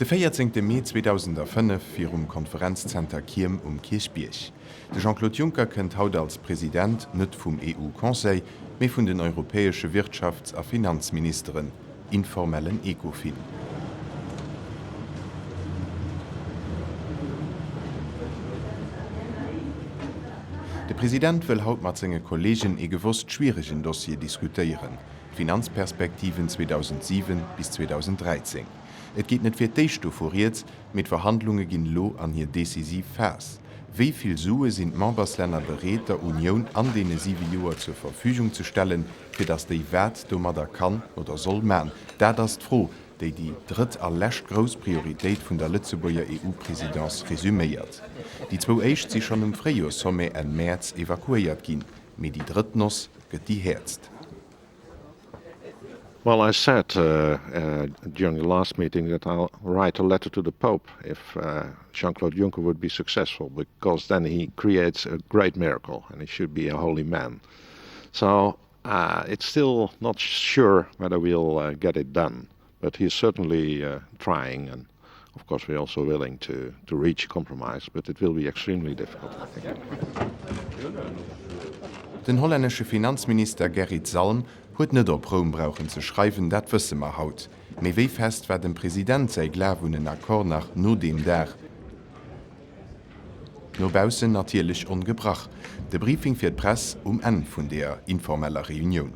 Der 14. Mai 2005 fir Konferenzzenter Kiem Kirchbierch. De Jean-Claude Juncker kënnt haut als Präsident net vum EU-Konseil, méi vun den europäesche Wirtschafts- a Finanzministeren, informellen ECOFIN. Der Präsident will haut mat senge Kollegen e gewusst schwierigen Dossier diskutieren. Finanzperspektiven 2007 bis 2013. Et geht net fir d'éischto foriert, mit Verhandlungen ginn lo an hier decisiv fers. Wieviel Sue sind Membersländer bereit, der Union an dene 7 Joer zur Verfügung zu stellen, fir dass déi Wert do mat kann oder soll man. Da das froh, déi die dritt allerlächt Großpriorität vun der Lützeburger EU-Präsidenz resümiert. Die 2 Echt sie schon im Freio-Somme en März evakuiert ginn, mit die drittnos gëtt die herzt. Well, I said during the last meeting that I'll write a letter to the Pope if Jean-Claude Juncker would be successful, because then he creates a great miracle and he should be a holy man. So it's still not sure whether we'll get it done, but he's certainly trying, and of course we're also willing to reach a compromise, but it will be extremely difficult, I think. Den holländische Finanzminister Gerrit Salm huet net op Rom brauchen ze schreiben, dat wësse ma haut. Mei wéi fest war dem Präsident sei glawoen Akkor nach no dem der. Nobausen natierlich ungebracht. De Briefing fir d Press en vun der informeller Reunion.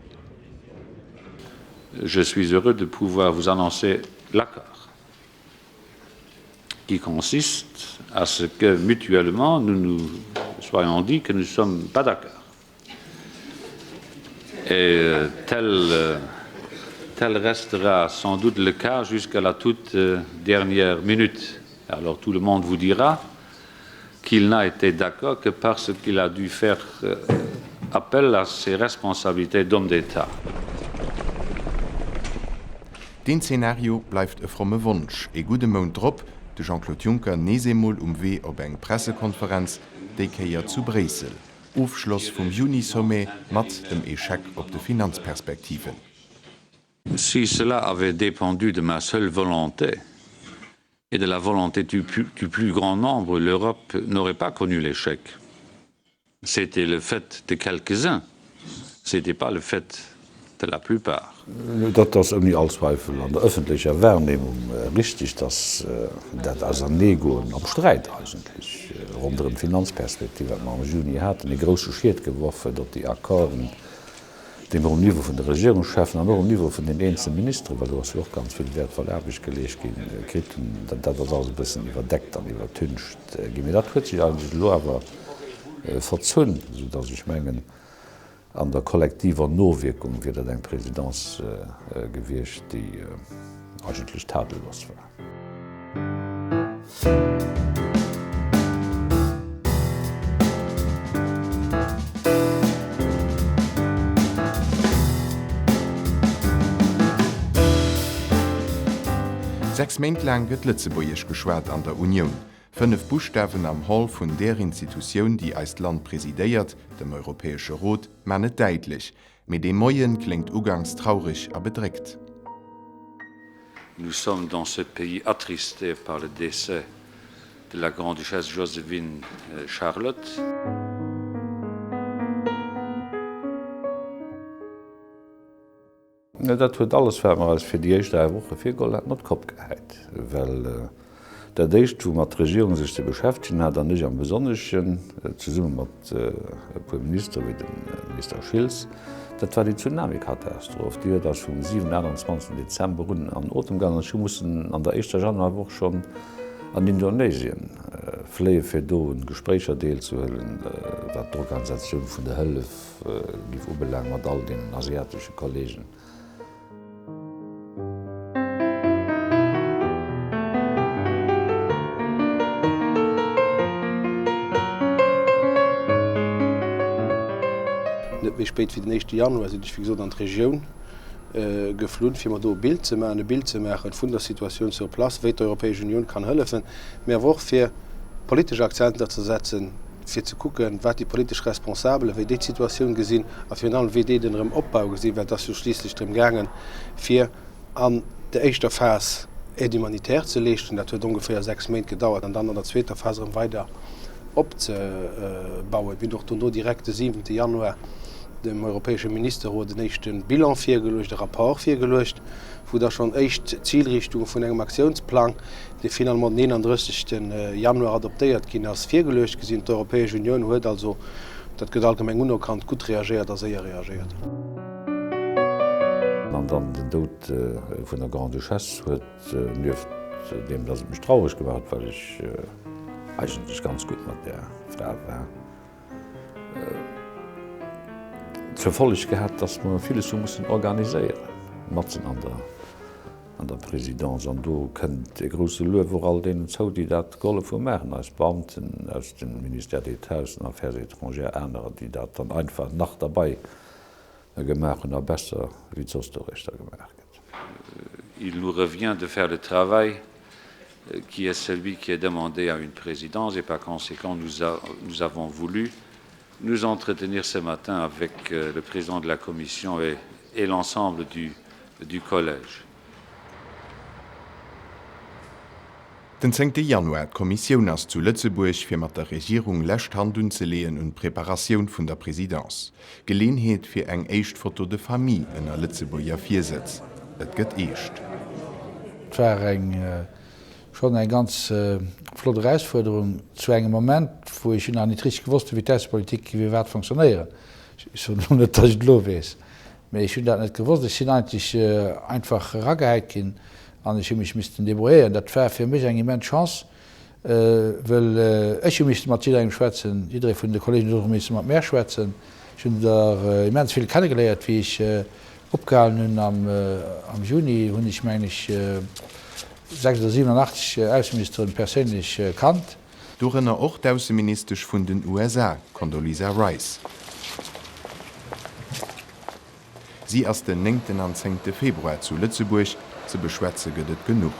Je suis heureux de pouvoir vous annoncer l'accord qui consiste à ce que mutuellement nous nous soyons dit que nous ne sommes pas d'accord. Et tel restera sans doute le cas jusqu'à la toute dernière minute. Alors tout le monde vous dira qu'il n'a été d'accord que parce qu'il a dû faire appel à ses responsabilités d'homme d'État. Den Szenario bleibt e fromme Wunsch. E gute Mond drop, de Jean-Claude Juncker nesemol weh op eng Pressekonferenz, déi keier zu Bresel. Aufschluss vom Juni-Sommet mat dem Échec op de Finanzperspektiven. Si cela avait dépendu de ma seule volonté et de la volonté du plus grand nombre, l'Europe n'aurait pas connu l'échec. C'était le fait de quelques-uns, c'était pas le fait de la plupart. Dat ass nie allzweifel an der öffentlicher Wahrnehmung richtig, dass dat as an Negoen am Streit eigentlich rund um Finanzperspektive am Juni hat e grosse Schiet geworfen, dat die Akkorden dem Niveau vun der Regierungschefen an Niveau vun den einzelnen Minister, weil du hast auch ganz viel wertvoll erbig gelegt krit, dat alles bisssen überdeckt an übertüncht. Gi dat hue sich eigentlich lo aber verzünn, so dass ich mengen an der kollektiver Nowirkung wie eng Präsidenz gewircht, die eigentlich tadellos war. Sechs Monate lang gëtt Lützeburgisch geschwert an der Union. 5 Buchstaben am Hall vun der Institution, die eist Land präsidéiert, dem Europäesche Rot, manet deitlich. Mit dem Moien klingt ugangs traurig a bedreckt. Nous sommes dans ce pays attristés par le décès de la grande-duchesse Joséphine Charlotte. Dat huet alles wärmer als fir die Eichchte Woche fir Gold hat not Kopf geheit, well der Déicht vu mat Regierung sich ze beschäftigen hat an nicht am Besonnechen zu summen mat Premierminister wie den Minister Schilz. Dat war die Tsunami-Katastrophe, die das vom 27. Dezember run an Otemgang mussssen an der 1. Januarwoch schon an Indonesien Fléie fir do un Gesprächer deel zu hëllen, wat d'Organisationun vun der Hëlle gif ubelang mat all den asiatische Kollegen. Wie spät wie den 1. Januar sind ich wie gesagt an die Region geflohen, fir mat do Bild ze machen, Bild ze machen vun der Situation zur Platz, wie die Europäische Union kann helfen, mehr woch fir politische Akzente zu setzen, fir zu gucken, wat die politisch responsable, wie die Situation gesinn, a final wie die den Opbau gesinn, weil das so schließlich drin gangen, fir an der echter Phase humanitär zu lechten, dat huet ungefähr 6 Monate gedauert, an dann an der zweiter Phase weiter opbauen, wie doch nur direkt den 7. Januar dem Europäische Ministerrat den nächsten Bilan firgelöscht, den Rapport firgelöscht, wo da schon echt Zielrichtung von einem Aktionsplan, der final am 31. Januar adoptiert gin als firgelöscht gesinn. Die Europäische Union huet also dat allgemein unerkannt gut reagiert, als reagiert. An dann den Tod vun der Grande Chasse huet nieft dem dat mich traurig gemacht, weil ich eigentlich ganz gut mat der Frau war. Zur Folge gehabt, dass man vieles so müssen organisieren Matzen an der Präsidenz. Und du könnt die große Löwe, wo all denen so, die das Golle von machen, als Beamten, aus dem Ministère d'État, und Affaires étrangères, andere, die das dann einfach nach dabei gemacht und besser wie das Richter gemacht hat. Il nous revient de faire le travail qui est celui qui est demandé à une présidence et par conséquent nous avons voulu nous entretenir ce matin avec le président de la Commission et l'ensemble du collège. Den 10. Januar d'Kommission ass zu Lützeburg fir mat der Regierung lächt Handun ze leen und Präparationun vun der Präsidenz. Geleenheet fir eng éicht Foto de Famille ënner Lützeburger Viersitz. Et gëtt éicht. War schon eng ganz flotte Reisforderung zu engem Moment, wo ich hun an nicht richtig gewusst, wie Politik wie wat funktionieren. Dat ich lo wees. Me ich hun dat net gewusst, ich sind eigentlich einfach Raggeheit gin. Ich mich müssten debrouieren. Dat war für mich eng immens Chance, weil ich mich mat schwätzen, jeder vun de Kollegen mat mehr schwätzen. Ich hun der immens viel kennengeleiert, wie ich opgehalten am Juni hun ich meine 1987 Außenministerin persönlich kannt. Dorenner och d'Außenminister vun den USA, Condoleezza Rice. Sie ass den 9. an 10. Februar zu Lützeburg ze beschwätze gëtt genug.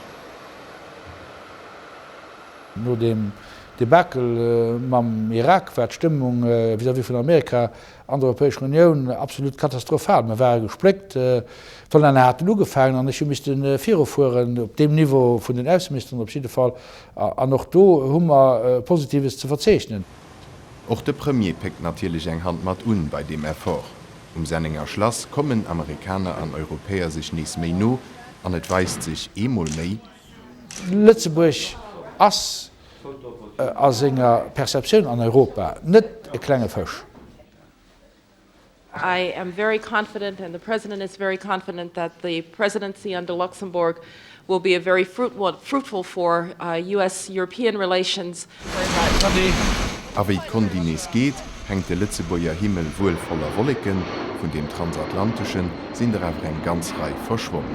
No dem Debakel mam Irak war d'Stimmung vis-à-vis vun Amerika an der Europäische Union absolut katastrophal. Man war gesplegt von einer hart Lugefallen an ich mis den Vierfuhren op dem Niveau vun den Außenministern op jeden Fall an noch do hummer Positives zu verzeichnen. Auch der Premier packt natürlich eng Hand mat un bei dem Erfolg. Seninger Schloss kommen Amerikaner an Europäer sich nies méi no, an et weist sich emol méi. Lützeburg ass als enger Perception an Europa net e klenge Fisch. I am very confident, and the President is very confident, that the presidency under Luxembourg will be a very fruitful for US-European relations. A wie Kondines geht, hängt der Lützeburger Himmel wohl voller Wolken, von dem transatlantischen sind er aber ein ganz Reihe verschwommen.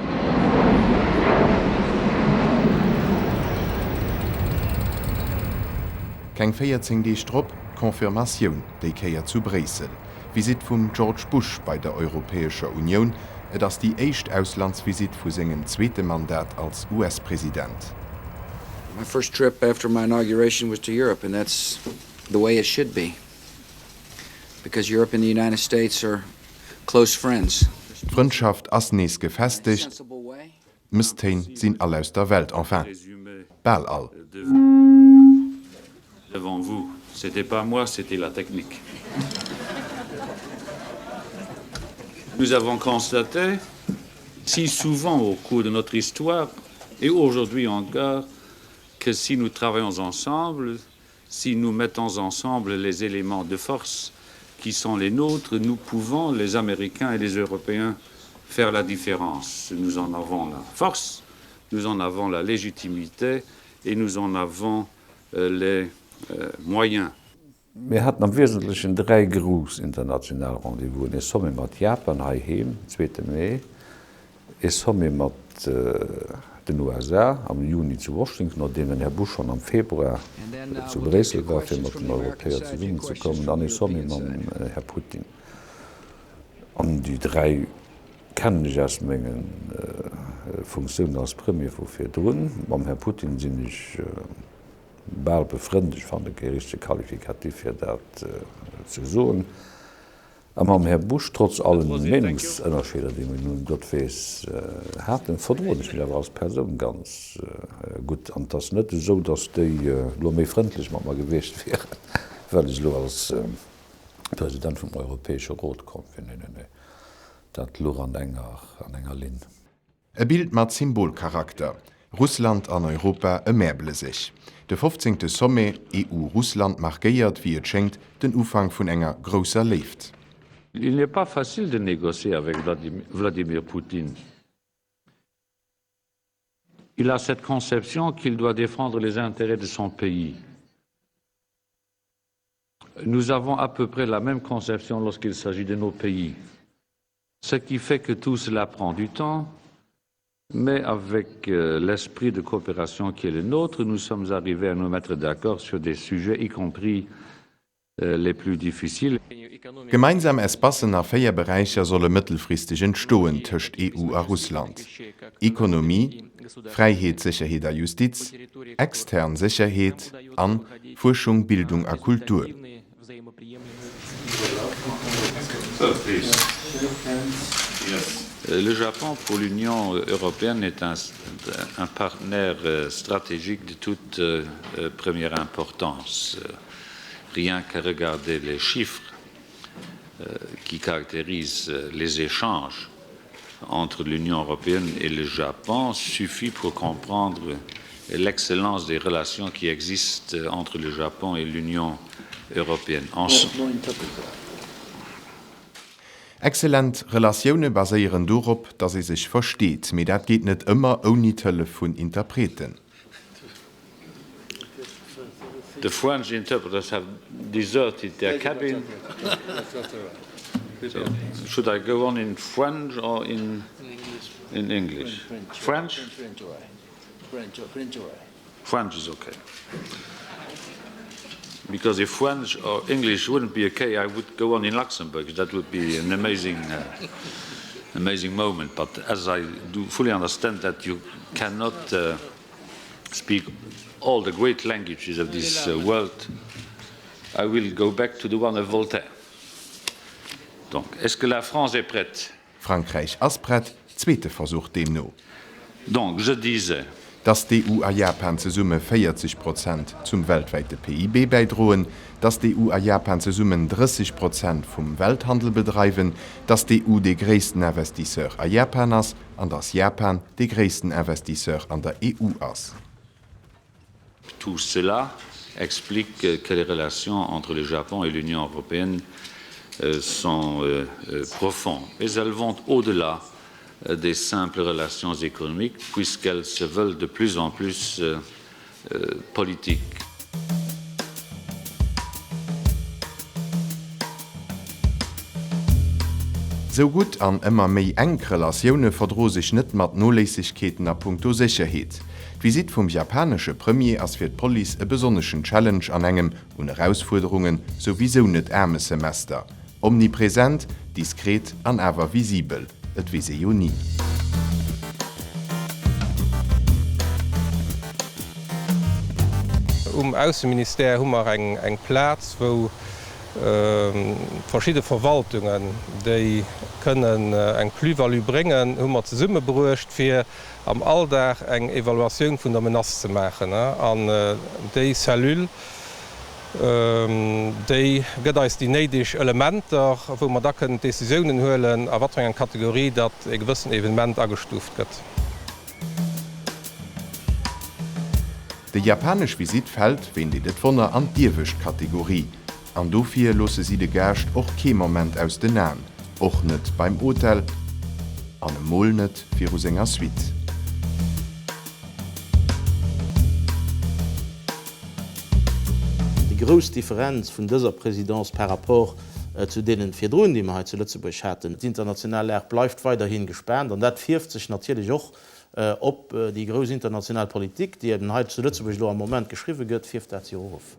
Kein 14 D Strop, Konfirmation, die kehrt zu Brüssel. Visit von George Bush bei der Europäischen Union, das die erste Auslandsvisit für seinem zweiten Mandat als US-Präsident. My first trip after my inauguration was to Europe, and that's the way it should be. Because Europe and the United States are close friends. Die Freundschaft ist nicht gefestigt, Müssten sind alle aus der Welt, enfin. Ball all. Devant vous, c'était pas moi, c'était la technique. Nous avons constaté si souvent au cours de notre histoire, et aujourd'hui encore, que si nous travaillons ensemble, si nous mettons ensemble les éléments de force qui sont les nôtres, nous pouvons, les Américains et les Européens, faire la différence. Nous en avons la force, nous en avons la légitimité et nous en avons les moyens. Wir hatten am Wesentlichen 3 Gruß internationale Rendezvous. Ich habe mit Japan heim, 2. Mai. Ich habe mit den USA am Juni zu Washington, nachdem Herr Bush schon am Februar zu Brüssel war, um mit den Europäern zusammenzukommen. Dann ich habe mit Herrn Putin. Und die 3 kennen ich als Mengen Funktionen als Premier für drin. Beim Herrn Putin sind ich bald befreundet, ich fand der richtige Qualifikativ für das zu suchen. am Herr Bush trotz allen Meinungsënnerscheder, die man nun Gottwees hat verdroen ich mir als Person ganz gut an das net so, dats déi lo méi freundlich mat mal gewicht wären, weil ich lo als Präsident vom Europäische Rot kom dat lo an enger Lin. E Bild mat Symbolcharakter. Russland an Europa ëmerble sich. De 15. Sommet EU-Russland markéiert wie et schenkt den Ufang vun enger grosser Left. Il n'est pas facile de négocier avec Vladimir Poutine. Il a cette conception qu'il doit défendre les intérêts de son pays. Nous avons à peu près la même conception lorsqu'il s'agit de nos pays. Ce qui fait que tout cela prend du temps, mais avec l'esprit de coopération qui est le nôtre, nous sommes arrivés à nous mettre d'accord sur des sujets, y compris les plus difficiles. Gemeinsam es passen a féier Bereicher solle mittelfristig entstoen tëcht EU a Russland. Ekonomie, Freiheet, Sicherheet a Justiz, extern Sicherheet an Forschung, Bildung a Kultur. Le Japon, pour l'Union européenne, est un partenaire stratégique de toute première importance. Rien qu'à regarder les chiffres qui caractérisent les échanges entre l'Union européenne et le Japon suffit pour comprendre l'excellence des relations qui existent entre le Japon et l'Union européenne. Exzellent Relationune baséieren dorop, dat se sich versteht, me dat geht net immer oni Tëlle vun Interpreten. The French interpreters have deserted their cabin. So, should I go on in French or in English? French? French is okay. Because if French or English wouldn't be okay, I would go on in Luxembourg. That would be an amazing moment. But as I do fully understand that you cannot speak all the great languages of this world, I will go back to the one of Voltaire. Donc, est-ce que la France est prête? Frankreich ass prêt, zweete Versuch demno. Donc, je disais, dass die EU a Japan ze Summe 40% zum weltweite PIB beidrohen, dass die EU a Japan ze Summen 30% vom Welthandel betreiben, dass die EU de gréessten Investisseur a Japan ass, an dass Japan de gréessten Investisseur an der EU ass. Tout cela explique que les relations entre le Japon et l'Union européenne sont profondes. Mais elles vont au-delà des simples relations économiques, puisqu'elles se veulent de plus en plus politiques. So gut an ëmmer méi eng Relationioune verdro sich net mat Nolässigkeeten a Punkto Sicherheet. Visit vum japanesche Premier ass fir d Poli e besonneschen Challenge an engem un Herausforderungen sowieso net ärme Semester. Omnipräsent, diskret an awer visibel. Et wie se jo nie. Außenminister hummer eng Platz, wo verschiedene Verwaltungen die können eng Plusvalu bringen, hummer ze Summe bruecht fir am Alldach eng Evaluation vun der Menace zu machen. An déi Cellul déi gëtt als die neideg Elementer, wo man da können Decisionen hoelen, a wat eng Kategorie, dat e gewëssen Evenement agestuft gëtt. De japanesch Visit fällt, wen dit et vunner an Dirwech Kategorie. An dofir losse sie de Gercht och ke moment aus den Naen, och net beim Hotel, an em Mol net fir u senger Suite. Die grosse Differenz vun dëser Präsidentz per rapport zu denen Firdroen, die man zu Lützeburg hatten. Die internationale Lehre bleibt weiterhin gesperrt, und dat wirft sich natürlich auch op die grosse internationale Politik, die eben heute zu Lützeburg am Moment geschrieben wird, wirft dat hier auf.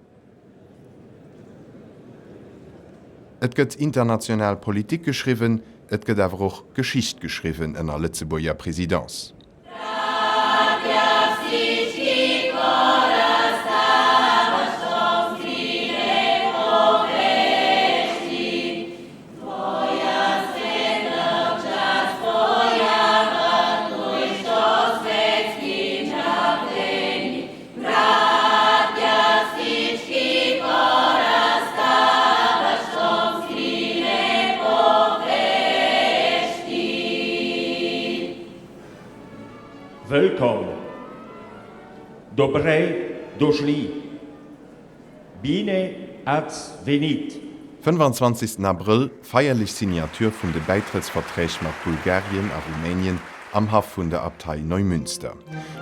Et gëtt international Politik geschriwen, et gëtt awer och Geschicht geschriwen ënner Lützeburger Präsidentz. Welcome. Dobre došli. Bine ați venit. 25. April feierlich Signatur vun de Beitrittsverträg mat Bulgarien a Rumänien am Haf vun der Abtei Neumünster.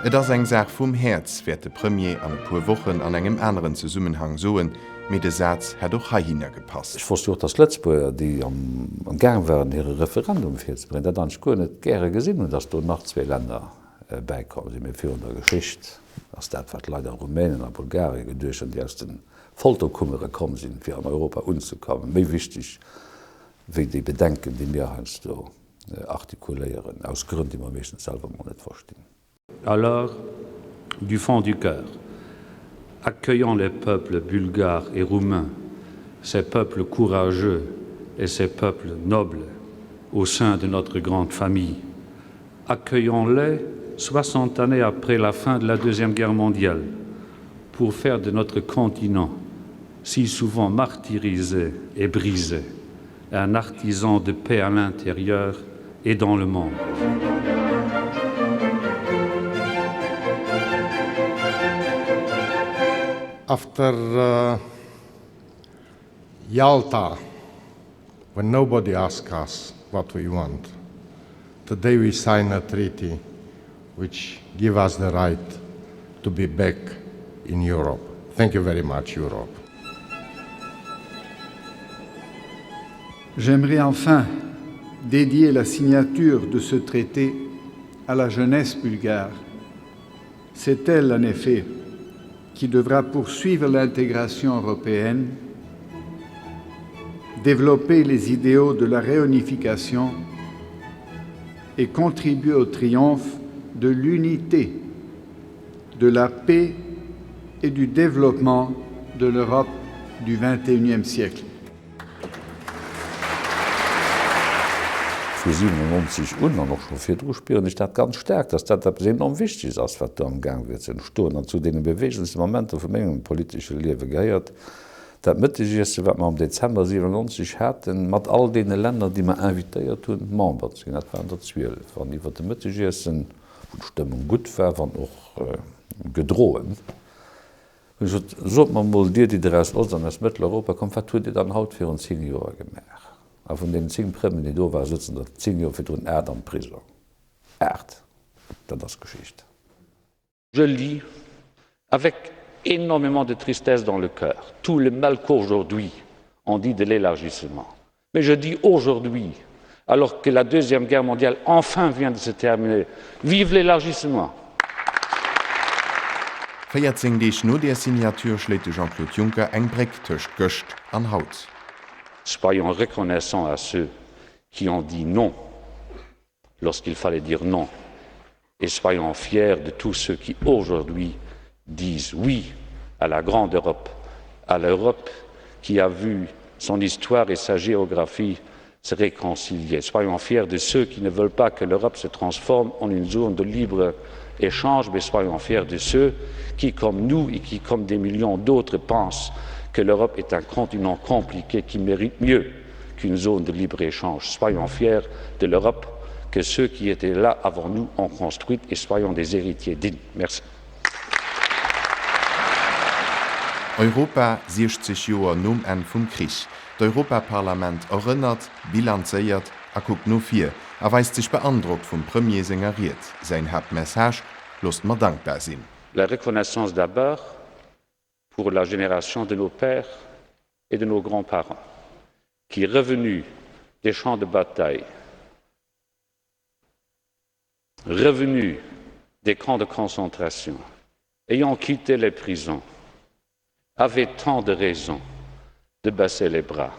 Et ass eng Sach vum Herz fir de Premier an e puer Wochen an engem anderen Zusummenhang soen, mit de Satz hat doch hahinner gepasst. Ich versuch das Letzteer, die am Gang werden ihre Referendum firzubringen, dann go net gre gesinn, dass du nach 2 Länder beikommen sie mir für der Geschicht, dass dat wat leider Rumänien a Bulgarien gedurchen die aus den Folterkummere kommen sind, fir an Europa unzukommen. Méi wichtig wie die Bedenken, die mir hans do artikulieren, aus Gründen, die man meisten selber net verstehen. Alors, du fond du cœur, accueillant les peuples bulgares et roumains, ces peuples courageux et ces peuples nobles au sein de notre grande famille, accueillons-les 60 années après la fin de la Deuxième Guerre mondiale pour faire de notre continent, si souvent martyrisé et brisé, un artisan de paix à l'intérieur et dans le monde. After Yalta, when nobody asked us what we want, today we sign a treaty which gives us the right to be back in Europe. Thank you very much, Europe. J'aimerais enfin dédier la signature de ce traité à la jeunesse bulgare. C'est elle, en effet, qui devra poursuivre l'intégration européenne, développer les idéaux de la réunification et contribuer au triomphe de l'unité, de la paix et du développement de l'Europe du XXIe siècle. Für 97 und noch schon fir Druspieren ich dat ganz stark, dass dat enorm wichtig ist, als wat am Gang wird sto an zu den Bewegungsmomente vu menggem politische Liewe geiert. Dat Mëttegeste wat man am Dezember 97 hat mat all de Länder, die man invitéiert hun Member net waren der 12 van iwwer de Mëttegessen Stimmung gut war van och gedroen. So man mo Dir die dres Ost an ass Mitteleuropa kom vertu Di dann haut fir 10 Joer gemer. A vun den 10 Primmen, die do war sitzen der 10 Joer fir hun Erd an Prison. Erd, dat das Geschicht. Je lis avec énormément de tristesse dans le cœur tout le mal qu'aujourd'hui on dit de l'élargissement. Mais je dis aujourd'hui, alors que la Deuxième Guerre mondiale enfin vient de se terminer, vive l'élargissement. 14 Deeg no der Signatur schlägt Jean-Claude Juncker eng Brecktech Göcht an Haut. Soyons reconnaissants à ceux qui ont dit non lorsqu'il fallait dire non. Et soyons fiers de tous ceux qui aujourd'hui disent oui à la grande Europe, à l'Europe qui a vu son histoire et sa géographie se réconcilier. Soyons fiers de ceux qui ne veulent pas que l'Europe se transforme en une zone de libre-échange, mais soyons fiers de ceux qui, comme nous et qui, comme des millions d'autres, pensent que l'Europe est un continent compliqué qui mérite mieux qu'une zone de libre-échange. Soyons fiers de l'Europe que ceux qui étaient là avant nous ont construite et soyons des héritiers dignes. Merci. Europa 60 Joer nom en vum Krich. D'Europaparlament erënnert, bilanzéiert a guckt no fir, erweist sich beandruckt vum Premier sengeriert. Sein Hauptmessage lost mat dankbar sinn. La reconnaissance d'abord pour la génération de nos pères et de nos grands-parents, qui, revenus des champs de bataille, revenus des camps de concentration, ayant quitté les prisons, avaient tant de raisons de baisser les bras,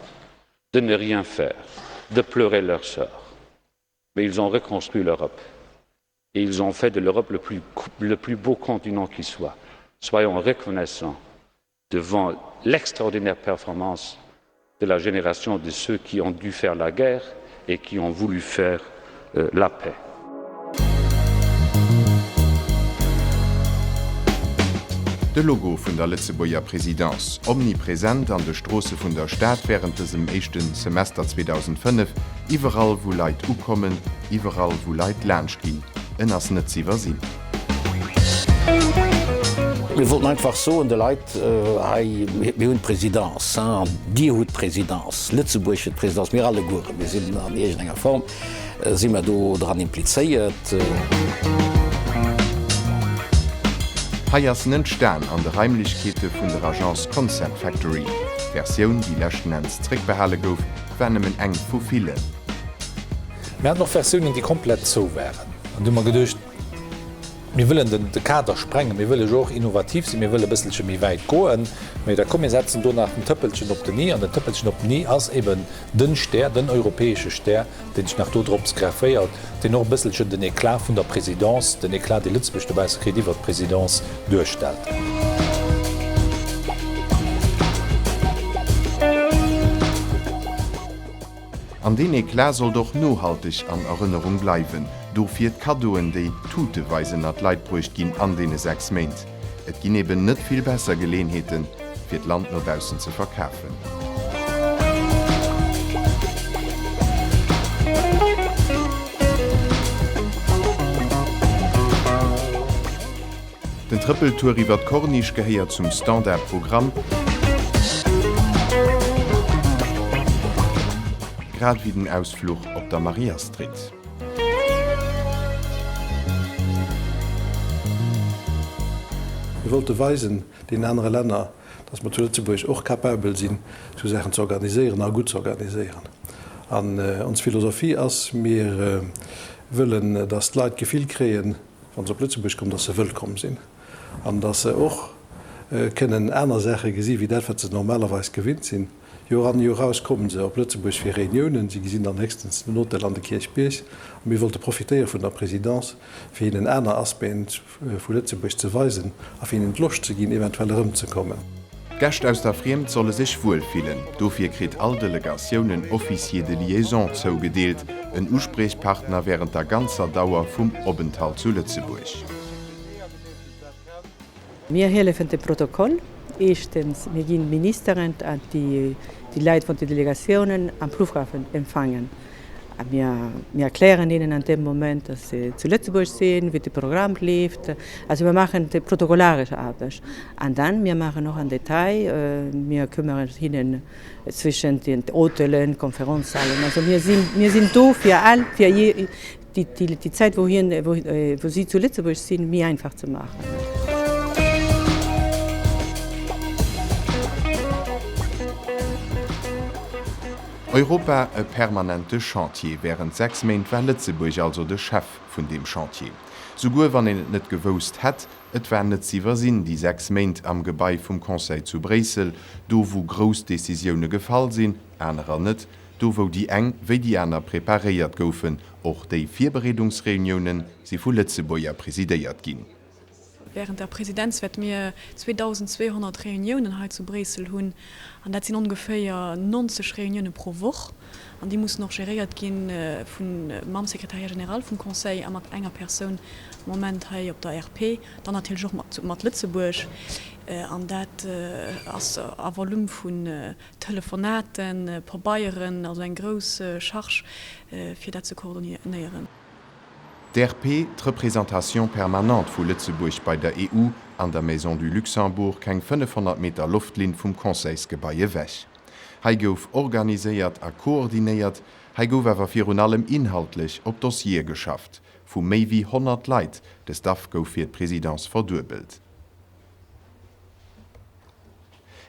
de ne rien faire, de pleurer leur sort. Mais ils ont reconstruit l'Europe et ils ont fait de l'Europe le plus beau continent qui soit. Soyons reconnaissants devant l'extraordinaire performance de la génération de ceux qui ont dû faire la guerre et qui ont voulu faire la paix. De Logo vun der Lützeburger Präsidenz, omnipräsent an de Strosse vun der Staat während dem echten Semester 2005, iwwerall wo Leiit ukommen, iwwerall wo Leiit lernsch gin. en ass net ziwer sinn. Wir wollten einfach so in der Leiit hun Präsidentz Di hut Präsidentz Lützeburgsche Präsidentz mir alle Gure. Wir sind an enger Form si wir do daran impliéiert. Haiiers nen Stern an der Heimlichkete vun der Agence Consent Factory. Verioun die lächten ens Trickbehalle gouf, wennnemmen eng vu file. Wir hat noch Versionen, die komplett zo wären. Und immer gedcht wir willen den Kader sprengen, wir will auch innovativ sein, wir will ein bisschen chemie weit goen, da kommen wir setzen du nach dem Töppelchen op den nie an den Töppelchen op nie als eben den Ster, den europäische Ster, den ich nach Dodrops grafeiert, den noch ein bisschen den Eklat von der Präsidentz, den Eklat die Lützburg bei Kredit wird Präsidentz durchstellt. An den Eklat soll doch nohaltig an Erinnerung bleiben. Do fir Kadoen déi Tuteweisen at Leiitbrucht ginn an dee 6 Meint. Et ginn eben net viel besser Geleenheeten fir d Land nobausen ze verkäfen. Den Trippeltour iwwer Kornisch geheiert zum Standardprogramm. Grad wie den Ausflug op der Mariastreet. Ich wollte weisen den anderen Länder, dass man Lützeburg auch kapabel sind, zu Sachen zu organisieren, auch gut zu organisieren. An uns Philosophie ist, wir wollen, dass die Leute Gefühl kriegen, wenn sie auf Lützeburg kommen, dass sie willkommen sind. Und dass sie auch können andere Sachen sehen, wie das, was sie normalerweise gewinnt sind. Jahr an Jahr raus kommen sie auf Lützeburg für Reunionen, sie sind dann nächstens in Notland Kirchbirch. Und wir wollten profitieren von der Präsidenz, für ihnen einen Aspekt von Lützeburg zu weisen, auf ihnen Lust zu gehen, eventuell rumzukommen. Gäste aus der Fremd sollen sich wohlfühlen. Dafür kriegt alle Delegationen Officier de Liaison zugedeelt, ein Ansprechpartner während der ganzen Dauer vom Aufenthalt zu Lützeburg. Wir helfen dem Protokoll. Erstens, wir gehen Ministerin an die Leute von den Delegationen am Flughafen empfangen. Wir erklären ihnen an dem Moment, dass sie zu Lützeburg sind, wie das Programm läuft. Also wir machen die protokollarische Arbeit. Und dann wir machen noch ein Detail. Wir kümmern uns zwischen den Hotels, Konferenzsälen. Also wir sind da für die Zeit, wo sie zu Lützeburg sind, mir einfach zu machen. Europa e permanente Chantier während 6 Meint war Lützeburg also der Chef von dem Chantier. Sogur wann en net gewost hat, et war net siwer sinn die 6 Meint am Gebäi vom Conseil zu Bresel, do wo Großdecisioune gefall sinn, anerer net, do wo die eng wéi die aner prepariert goufen, och déi 4 Beredungsreunionen sie vu Lützeburger präsidéiert ginn. Während der Präsidenz wird mir 2200 Reunionen heute zu Bresel hun, und das sind ungefähr 90 Reunionen pro Woche. Und die muss noch geriert gehen vom Sekretariat General vom Conseil mit einer Person im Moment hier auf der RP, dann natürlich auch mit Lützeburg. Und das ist ein Volumen von Telefonaten, Probieren, also eine große Charge für das zu koordinieren. D'RP, die Repräsentation permanent vu Lützeburg bei der EU an der Maison du Luxembourg keng 500 Meter Luftlin vum Conseilsgebäie wäch. Hei gouf organiséiert a koordinéiert, hei gouf awer virun allem inhaltlich op Dossier geschafft, vu méi wie 100 Leiit des DAF gouf fir d'Präsidenz verdurbelt.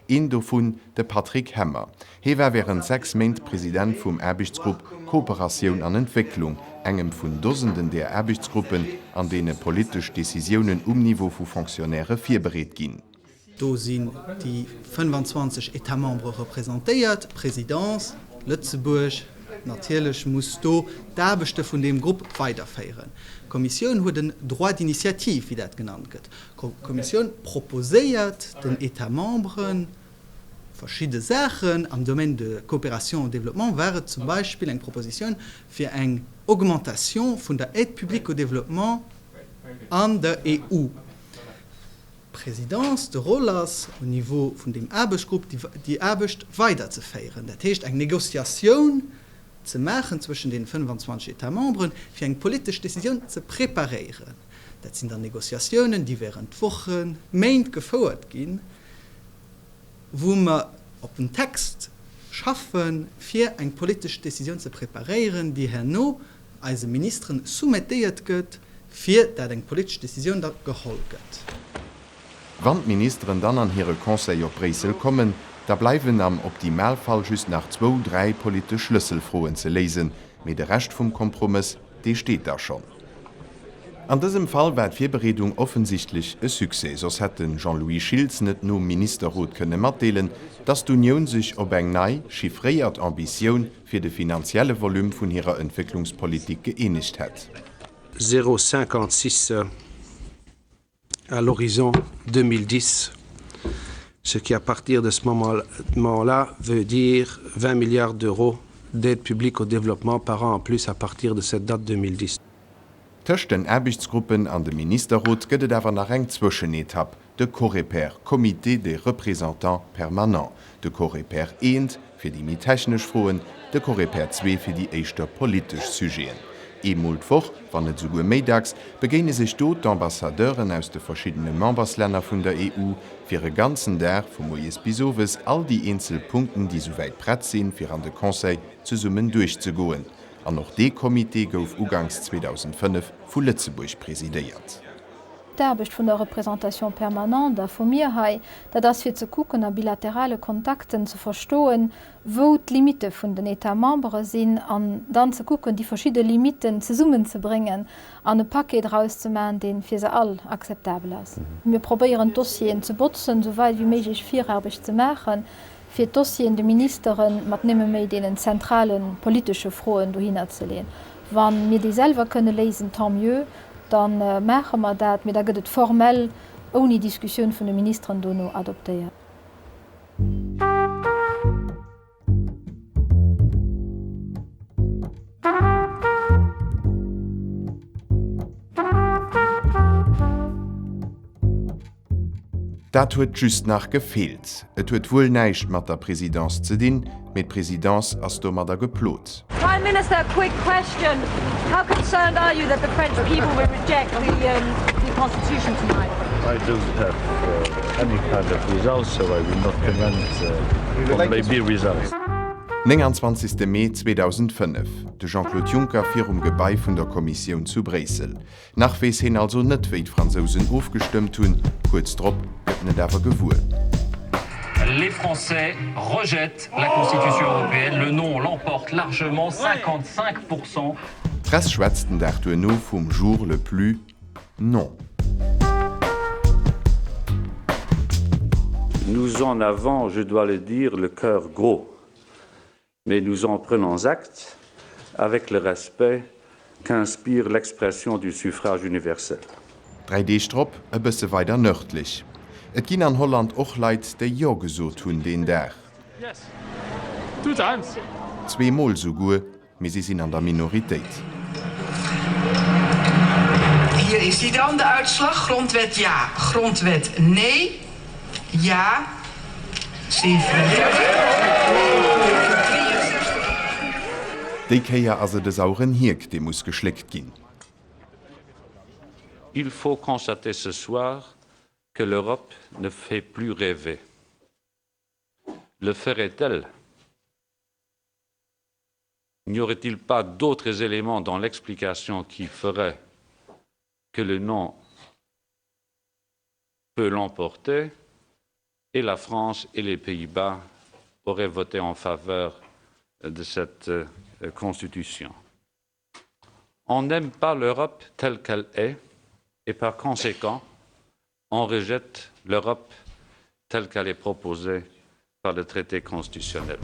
Een dovun de Patrick Hemmer. He war wären 6 Meint Präsident vum Erbichtsgrupp Kooperation an Entwicklung, engem vun Dosenden der Erbichtsgruppen, an dee politisch Decisionen Niveau vu Funktionäre firbereet ginn. Do sind die 25 Etatmembre repräsentiert, Präsidenz, Lützeburg, natürlich muss do d'Arbechte von dem Grupp weiterfeieren. Kommission hat den Droit d'initiative, wie das genannt wird. Kommission proposiert den Etatmembren verschiedene Sachen am Domain de Kooperation und Développement wäre zum Beispiel eine Proposition für eine Augmentation von der Aide publique au Développement an der EU. Präsidenz der Rollers au Niveau von dem Arbeitsgruppe die Arbeit weiterzufeiern. Das heißt eine Negoziation zu machen zwischen den 25 Etatmembern für eine politische Decision zu präparieren. Das sind dann Negoziationen, die während Wochen, Monate gefordert gehen, wo wir auf den Text schaffen, für eine politische Decision zu präparieren, die Herr No als Ministerin soumettiert wird, für eine politische Decision geholt wird. Wann die Ministerin dann an ihre Conseil op Bresel kommen, da bleiben am Optimalfall just nach 2-3 politische Schlüsselfroen zu lesen, mit der Rest vom Kompromiss, die steht da schon. An diesem Fall war die Vorbereitung offensichtlich ein Succès, sonst hätten Jean-Louis Schilz nicht nur Ministerrat können mitteilen, dass die Union sich auf eine neue, chiffrierte Ambition für das finanzielle Volumen von ihrer Entwicklungspolitik geeinigt hat. 0,56 à l'horizon 2010, ce qui à partir de ce moment-là veut dire 20 milliards d'euros d'aide publique au développement par an en plus à partir de cette date 2010. Zwischen den Arbeitsgruppen an dem Ministerrat gibt es aber nach einer Zwischenetappe, der Coreper, Comité des Représentants Permanents, der Coreper 1 für die mit technischen Fragen, der Coreper 2 für die ersten politischen Sujets. Emultwoch, wann et sogur méidags, begéine sich dort d'Ambassadeuren aus de verschiedenen Membersländer vun der EU fir e ganzen Der vum Moes Bisowes all die Einzelpunkten, die soweit brett sinn, fir an de Conseil zu summen durchzugoen. An noch de Komitee gouf ugangs 2005 vu Lützeburg präsidéiert. D'Erbecht vun der Repräsentation permanent der vu mir hai, dat ass fir ze kucken a bilaterale Kontakten zu verstoen, wo d' Limite vun den Etatmembre sinn an dann ze kucken, die verschiedene Limiten ze summen ze bringen, an e Paket rauszumaen, den fir se all akzeptabel ass. Wir probieren Dossien ze botzen, soweit wie méigich viererbeg ze machen, fir Dossien de Ministerin mat nimme méi denen zentralen politische Froen do hinzulehn. Wann mir die selber könne lesen, tant mieux, dann machen wir dat, mit da gëtt et formell ohne Diskussion vun de Ministerin dono adoptéiert. Dat huet just nach gefehlt. Et huet wohl neicht mat der Präsidentz ze din, mit Präsidentz as do mat der geplot. Prime Minister, a quick question. How concerned are you that the French people will reject the Constitution tonight? I don't have any kind of results, so I will not comment on maybe results. 29. Mai 2005, de Jean-Claude Juncker fir Gebei vun der Kommission zu Bresel. Nachwees hin also net wéi d'Franzosen aufgestimmt hunn, kurz drop gëtt net awer gewuer. Les Français rejettent la Constitution européenne. Le non l'emporte largement, 55%. Presse schwätzten d'Arthur no vum jour le plus non. Nous en avons, je dois le dire, le cœur gros. Mais nous en prenons acte avec le respect qu'inspire l'expression du suffrage universel. 3D-Strop e bësse weiter nördlich. Et ginn an Holland och Leiit déi Jo gesot hunn den der. Yes. 2 times. 2 Mol so gu, me sie sinn an der Minoritéit. Hier is die dan de uitslag. Grondwet ja, grondwet nee. Ja, 47. Déi kéier as se de sauren Hirk, de muss geschleckt ginn. Il faut constater ce soir que l'Europe ne fait plus rêver. Le ferait-elle? N'y aurait-il pas d'autres éléments dans l'explication qui feraient que le non peut l'emporter et la France et les Pays-Bas auraient voté en faveur de cette Constitution? On n'aime pas l'Europe telle qu'elle est et par conséquent, on rejette l'Europe telle qu'elle est proposée par le traité constitutionnel.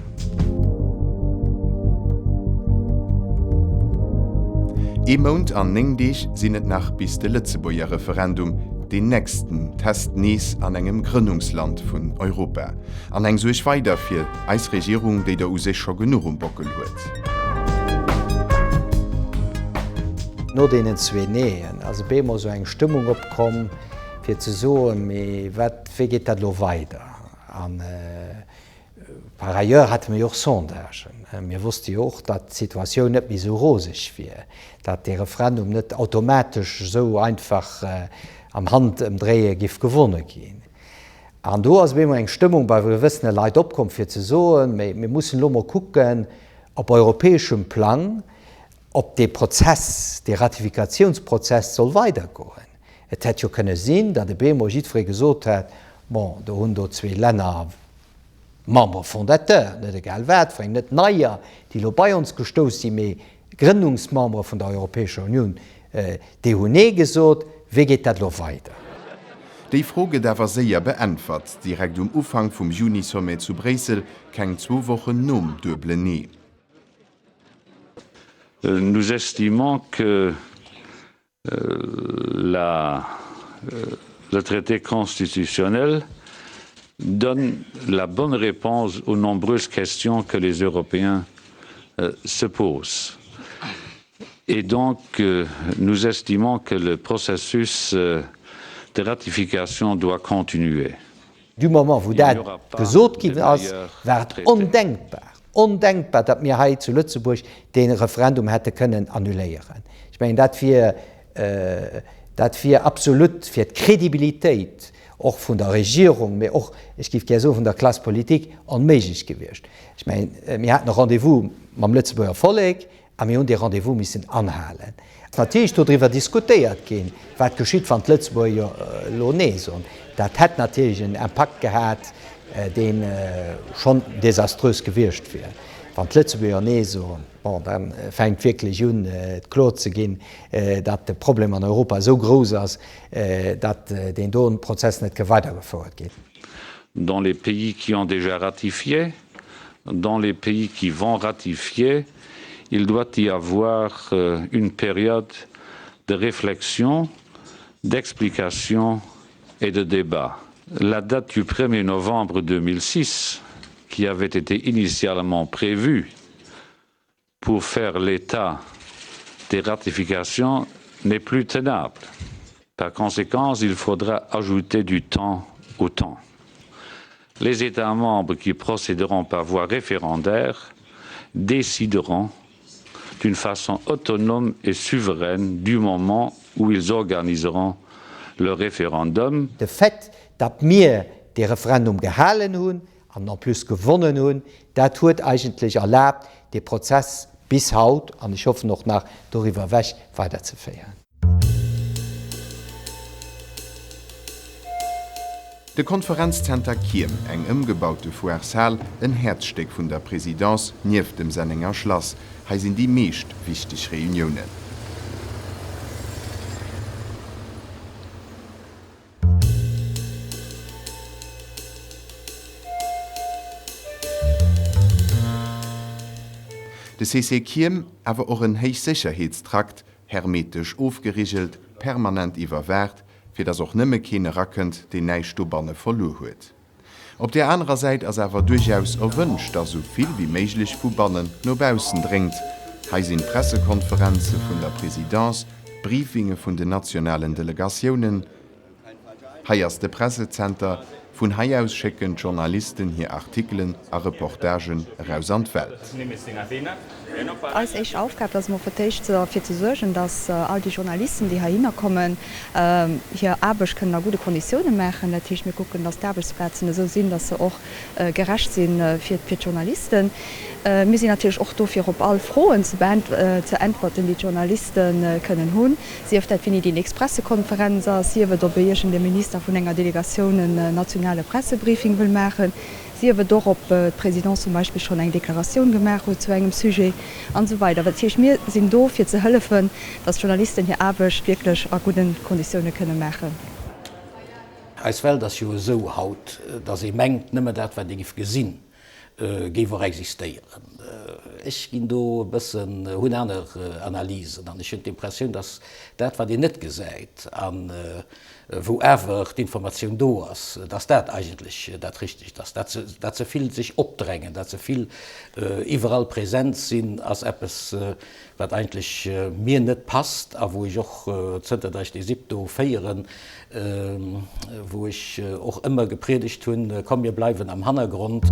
E Mount an Nengdeich sinnet nach bis de Lützeburger Referendum den nächsten Test nees an engem Gründungsland vun Europa. An eng soech weiter fir Eisregierung, déi der U sech genug umbockel huet. No denen zwee neen, also Bemer so eng Stimmung opkom, fir ze soen méi wat geht dat lo weiter. Par ailleurs hat mir joch Sondagen. Mir wusste joch, dat d'Situatioun net wie so rosig wie, dat de Referendum net automatisch so einfach am Hand em Dréie gif gewonne gin. An do ass wémer eng Stimmung bei wëssenne Leiit opkom fir ze soen, mir mussssen lommer kucken op europäeschem Plan, ob de Prozess, de Ratifikationsprozess soll weitergoen. Et hett jo kënne sinn, dat de BMO jitré gesot hat, bon, de hun do 2 Länner Member Fondateur, net egal wert, vu net naier, die lo bei uns gestos si méi Gründungsmember vun der Europäischer Union, de hun nee gesot, wie geht dat lo weiter? Dei Froge dawer séier beantwort, direkt Ufang vum Juni-Sommet zu Bresel keng 2 Wochen nom dëble nee. Nous estimons que le traité constitutionnel donne la bonne réponse aux nombreuses questions que les Européens se posent. Et donc, nous estimons que le processus de ratification doit continuer. Du moment wo dat gesot gi ass war ondenkbar, dat mir heit zu Lützeburg den Referendum hätte kënnen annuléieren. Ich mein, dat fir absolut fir d'Kredibilitéit och vun der Regierung, méi och ich gif ge so vun der Klassepolitik onméigich gewircht. Ich mein, mir hat noch Rendevous mam Lützeburger Folleg, a mir hun de Rendevous missen anhalen. Natürlich darüber diskutiert gehen, was geschieht von Lützburger Loneson. Das hat natürlich einen Impact gehabt, den schon desaströs gewirrscht wird. Von Lützburger Loneson, bon, dann fängt wirklich an, klar zu gehen, dass das Problem in Europa so groß ist, dass den Prozess nicht weitergeführt geht. Dans les pays qui ont déjà ratifié, dans les pays qui vont ratifier, il doit y avoir une période de réflexion, d'explication et de débat. La date du 1er novembre 2006, qui avait été initialement prévue pour faire l'état des ratifications, n'est plus tenable. Par conséquent, il faudra ajouter du temps au temps. Les États membres qui procéderont par voie référendaire décideront d'une façon autonome et souveraine du moment où ils organiseront le référendum. De fait, dat mir de Referendum gehalen hunn, an an plus gewonnen hunn, dat huet eigentlich erlaubt, de Prozess bis haut, an ich hoffe noch nach darüber wäch weiterzufeieren. De Konferenzzenter Kiem, eng ëmgebaute Fuersal, en Herzsteck vun der Präsidentz nief dem Senninger Schloss, ha sinn die meescht wichtig Reunionen. De CC Kiem awer och een héich Sicherheitstrakt, hermetisch aufgerichelt, permanent iwwerwert, fir dats och nëmme kene rackend de Neistobanne verlo huet. Op der anderen Seite ass awer durchaus erwünscht, dat soviel wie méiglich vu Bannen nobausen dringt, heisinn Pressekonferenze vun der Präsidentz, Briefinge vun de nationalen Delegationen, heiers de Pressezenter, vun Haiaus schicken Journalisten hier Artikeln a Reportagen raus an die Welt. Als ich Aufgabe, dass man vertecht dafür zu sorgen, dass all die Journalisten, die hier hinkommen, hier Arbeit können gute Konditionen machen. Natürlich wir gucken, dass die Arbeitsplätze so sind, dass sie auch gerecht sind für die Journalisten. Wir sind natürlich auch dafür, ob alle Fragen zu antworten, die Journalisten können haben. Sie haben die Expressekonferenz, sie haben der Minister von einer Delegation ein nationale Pressebriefing will machen. Sie haben doch op Präsident zum Beispiel schon eine Deklaration gemacht zu einem Sujet und so weiter. Aber wir sind da, für zu helfen, dass Journalisten hier Arbeit wirklich an guten Konditionen können machen. Als well dat jo so haut, dat se menggt nëmme dat wat ich gesinn gewer existieren. Ich gin do bëssen hunn aner Analyse, an ich hun d'Impressioun, dat dat wat Di net gesäit an woever d'Informationun do ass, dats dat eigentlich dat richtig, dat ze viel sich opdrängen, dat ze viel iwwerall präsent sinn ass Appes wat eigentlich mir net passt, a wo ich och zënterich die Sipto féieren, wo ich auch immer gepredigt hun, komm wir bleiben am Hannergrund.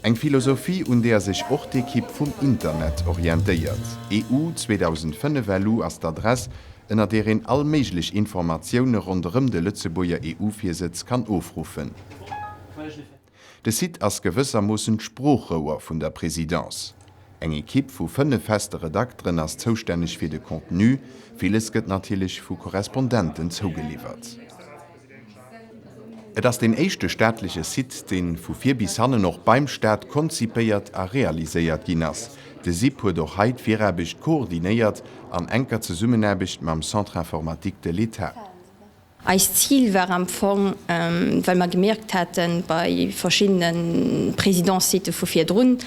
Eng Philosophie und der sich auch die Kipp vom Internet orientiert. EU 2005 Valu als d'Adress, ënner deren allméiglich Informationen rundum de Lützeburger EU-Viersitz kann aufrufen. De Site as gewëssermussen Spruchroer vun der Präsidentz. Eng Ekipp vu 5 feste Redakteure as zoustännech fir de Kontinu, vieles gëtt natilech vu Korrespondenten zougeliefert. Et ass den échte staatliche Site, den vu 4 bis hanne noch beim Staat konzipéiert a realiséiert ginnners. De SIP huet doch heit firerbecht koordinéiert an enker ze Summenerbecht mam Centre Informatik de l'État. Als Ziel war am Fond, weil man gemerkt hatten bei verschiedenen Präsidentssite vu 4 Drun,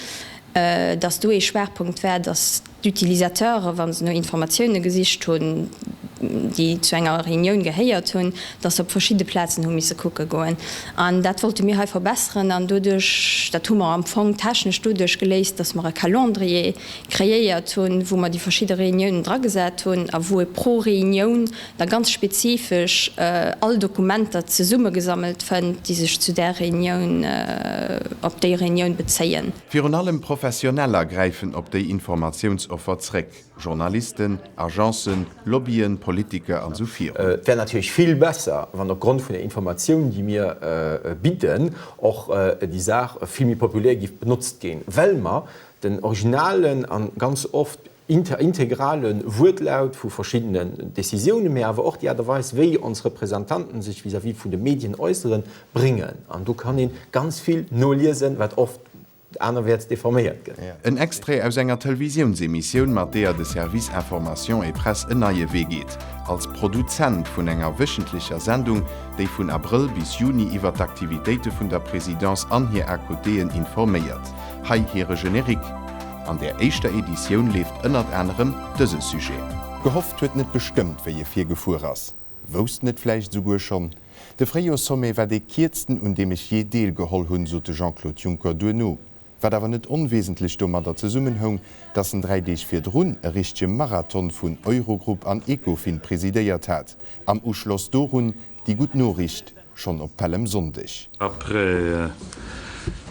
dass du e Schwerpunkt wär, dass d'Utilisateure, wann se no Informationoune gesicht hun, die zu enger Reunion geheiert hunn, dats op verschiedene Plätzen hun misse kucke goen. An dat wollte mir ha verbeeren, an dudech dat hummer am Fong technisch studech geléist, dats mar e Kalendrier kreiert hunn, wo man die verschiedene Reunionen dragesät hunn, a wo e pro Reunion da ganz spezifisch all Dokumenter ze Summe gesammelt fën, die sech zu der Reunion op déi Reunion bezeien. Fi allem professioneller greifen op déi Informationsoffer zreck. Journalisten, Agenzen, Lobbyen, Politiker an so viel. Wäre natürlich viel besser, wenn aufgrund von der Informationen, die wir bieten, auch die Sache viel mehr populär benutzt gehen. Weil man den originalen an ganz oft integralen Wortlaut von verschiedenen Decisionen mehr, aber auch die Art und Weise, wie unsere Repräsentanten sich vis-à-vis von den Medien äußern, bringen. Und du kannst ganz viel nur lesen, was oft anerwärts deformiert. Ein Extré aus enger Televisionsemission, mat der de Service Information et Presse en naie Weg geht. Als Produzent vun enger wöchentlicher Sendung, déi vun April bis Juni iwwer d'Aktivitéite vun der Präsidentz an hier AKDen informéiert. Hei here Generik. An der eischter Edition left ënnert anderem dëse Sujet. Gehofft huet net bestimmt, wéi je fir gefuhr ass. Wost net fleicht sogur schon. De Fréo Somme war de kiersten und dem ich je Deel geholl hunn, so de Jean-Claude Juncker duno. War awer net onwesentlich dummer dat ze summen hung, dats en 3D fir Drun e richche Marathon vun Eurogroup an Ecofin presidéiert hat. Am Uschloss Dorun die gut Norricht schon op Pelem Sonndech. Après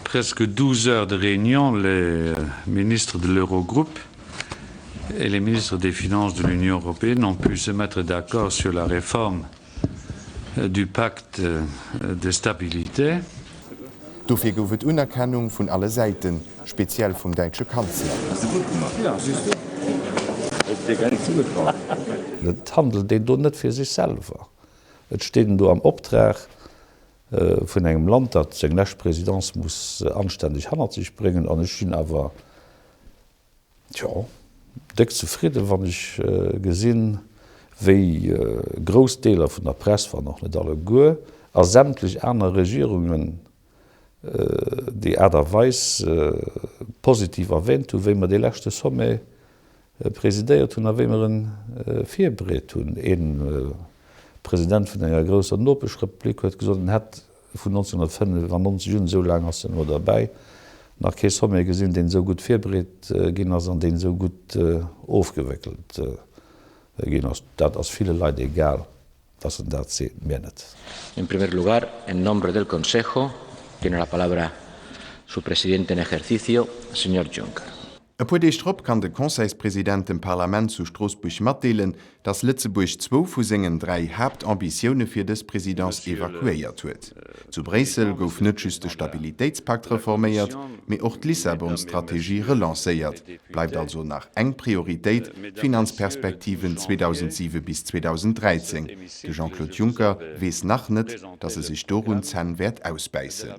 presque 12 heures de réunion, les ministres de l'Eurogroupe et les ministres des Finances de l'Union européenne ont pu se mettre d'accord sur la réforme du pacte de stabilité. Dofir goufet Unerkennung vun alle Seiten, speziell vum Deitsche Kanzler. Et handelt de du net fir sich selber. Et steden du am Optrag vun engem Land, dat seg Nächtpräsidentz muss anständig hanner sich bringen, an China awer de zufriede, wann ich gesinn, wéi Grosdeler vun der Presse war noch net alle goe, a sämtlich Äner Regierungen die Äderweis positiv erwähnt, wéi man de lächte Somme präsidéiert hun aémeren Vierbreet hun. En Präsident vun enger grosser Nopechrepublik huet gesonnen het vun 1995 so lang ass nur dabei. Nach Kees Somme gesinn den so gut Vierbreet ginn ass an den so gut aufgewickelt ginn ass. Dat ass viele Leiit egal, dat dat se mehr net. En primer lugar, en nombre del Consejo, tiene la palabra su presidente en ejercicio, señor Juncker. E puer Deestrop kann de Konseilspräsident dem Parlament zu Straßburg matdeelen, dats Lützeburg 2 vu segen 3 Hauptambitionune fir des Präsidentz evakuéiert huet. Zu Brüssel gouf net just de Stabilitätspakt reforméiert, méi och d'Lissabon-Strategie relancéiert, bleibt also nach eng Prioritéit Finanzperspektiven 2007 bis 2013. De Jean-Claude Juncker wees nach net, dat se sich dorun Zennwert ausbeißen.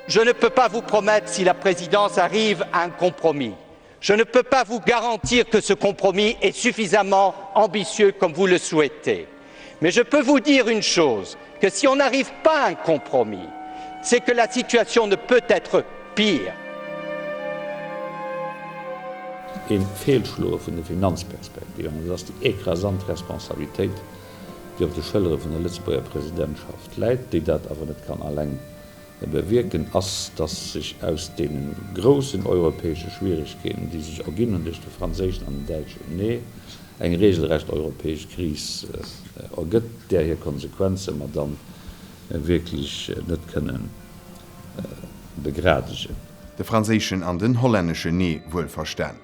Je ne peux pas vous promettre si la présidence arrive à un compromis. Je ne peux pas vous garantir que ce compromis est suffisamment ambitieux comme vous le souhaitez. Mais je peux vous dire une chose, que si on n'arrive pas à un compromis, c'est que la situation ne peut être pire. Een Fehlschluer vun de Finanzperspektive, dat is die ekrasante Responsabilität, die op de Schëllere vun der Lützeburger Präsidentschaft leiit, die dat awer net kann allein bewirken, ass dat sich aus den großen europäischen Schwierigkeiten, die sich erginnen durch die Französischen und Deutschen, nee, eng regelrecht europäisch Krise ergëtt, der hier Konsequenzen man dann wirklich net können begradigen. De franzéschen an den hollännesche Nee wuel verstan.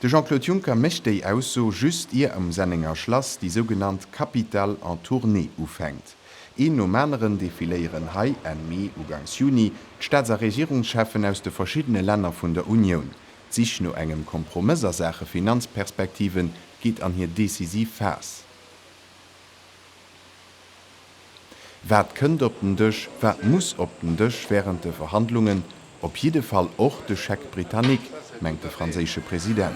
De Jean-Claude Juncker mecht déi aus so just ihr am Senninger Schloss die sogenannt Kapital en Tournee ufängt. No Männeren defiléieren Hai en Mei ugangs Juni Staats- a Regierungschefen aus de verschiedene Länder vun der Union. Sich no engem Kompromissersache Finanzperspektiven geht an hier decisiv fas. Wat kënnt op den Dëch, wat muss op den Dëch während de Verhandlungen, op jede Fall och de Chèque britannique, mengt der franzésche Präsident.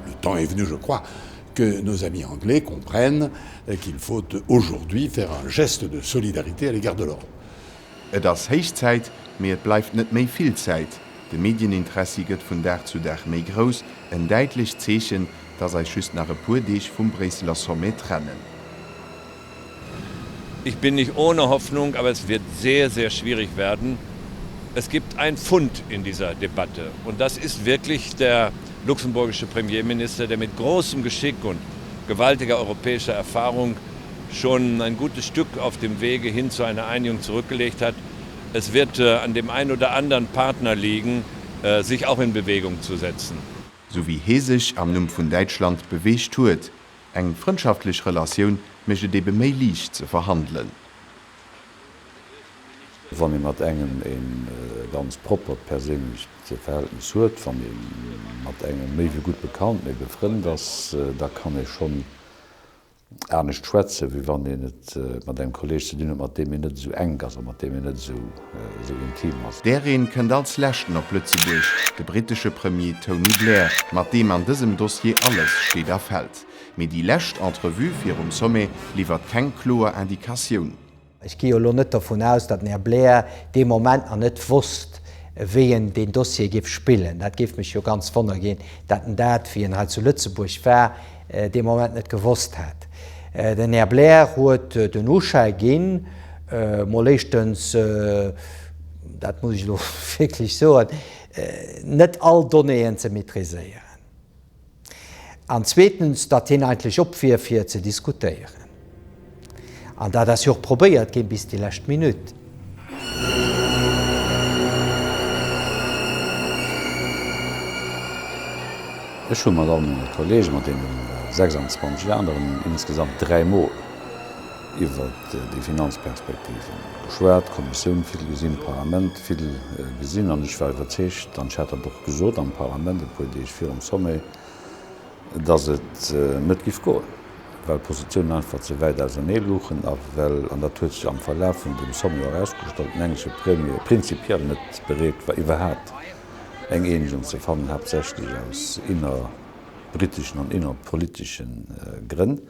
Le temps est venu, je crois, que nos amis anglais comprennent qu'il faut aujourd'hui faire un geste de solidarité à l'égard de l'Europe. Et ass Heichzeit, mir et bleif net méi viel Zeit. De Medieninteresse gëtt vun Dag zu Dag méi gross, en deitlich Zeechen, dat sei schüst nach e puerdeich vum Breseler Sommet trennen. Ich bin nicht ohne Hoffnung, aber es wird sehr, sehr schwierig werden. Es gibt einen Fund in dieser Debatte und das ist wirklich der luxemburgische Premierminister, der mit großem Geschick und gewaltiger europäischer Erfahrung schon ein gutes Stück auf dem Wege hin zu einer Einigung zurückgelegt hat. Es wird an dem einen oder anderen Partner liegen, sich auch in Bewegung zu setzen. So wie Hesig am Numm vun Deutschland bewecht huet, eng freundschaftlich Relation meche de be méi liicht ze verhandeln. Wann mat engen en ganz proper persinnlich ze Verhältnis huet, van mat engem méi wie gut bekannt méi befrind, da kann ich schon ernstnecht schwäze, wie wann net mat dem Kolleg ze dunne, mat dem net so eng ass mat dem net so intim ass. Dereen kënnt als Lächten op Lützeburg, de britische Premier Tony Blair, mat dem an diesem Dossier alles steht erfällt. Me die lächt Entrevue fir Sommet liefert keng kloer Indikationun. Ich gehe net davon aus, dat Herr Blair de moment an net wusst, wien den Dossier gif spillen. Dat gift mich jo ganz vonner gehen, dat dat wie en zu Lützeburg war de moment net gewusst hat. Den Herr Blair huet den Uschei gin molechtens dat muss ich doch wirklich so net all Donnéen ze maîtriseieren. An zweitens dat hin eigentlich opfir ze diskutieren. An da das joch probéiert gin bis die lächt Minut. Ech schon mat an Kolleg mat den 26 Jahren insgesamt 3 Mo iwwer die Finanzperspektiven. Geschwert, Kommissionun, vill gesinn Parlament, vill gesinn an ichch war verzecht, dann schätter doch gesot am Parlament, pu Diich fir Somme, dats et net gif go. Weil Positionen einfach zu weit als luchen, weil an der Twitch am Verlauf von dem Sommer herausgestellt englische Prämie prinzipiell net berät war überhaupt eng Einigung zu fangen hauptsächlich aus innerbritischen und innerpolitischen Gründen.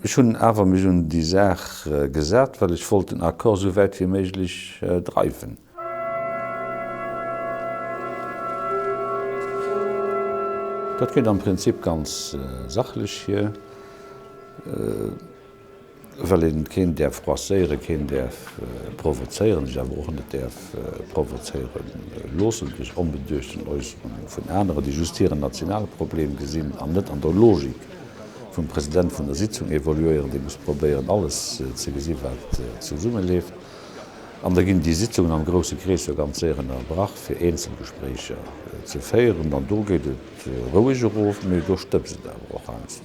Schon aber mich um die Sache gesagt, weil ich wollte den Akkor so weit wie möglich treiben. Dat geht am Prinzip ganz sachlich hier, weil den Kind der froiséiere Kind der provozeieren, ich habe auch nicht der provozeieren los und durch unbedürchten Äußerungen von anderen, die justieren Nationalprobleme gesehen, an nicht an der Logik vom Präsident von der Sitzung evaluieren, die muss probieren alles zu gesehen, was zu Summe lebt. Und da gehen die Sitzungen am großen Kreis so ganz sehr erbracht für Einzelgespräche zu feiern. Dann geht es ruhig auf, aber da stimmt es auch eins.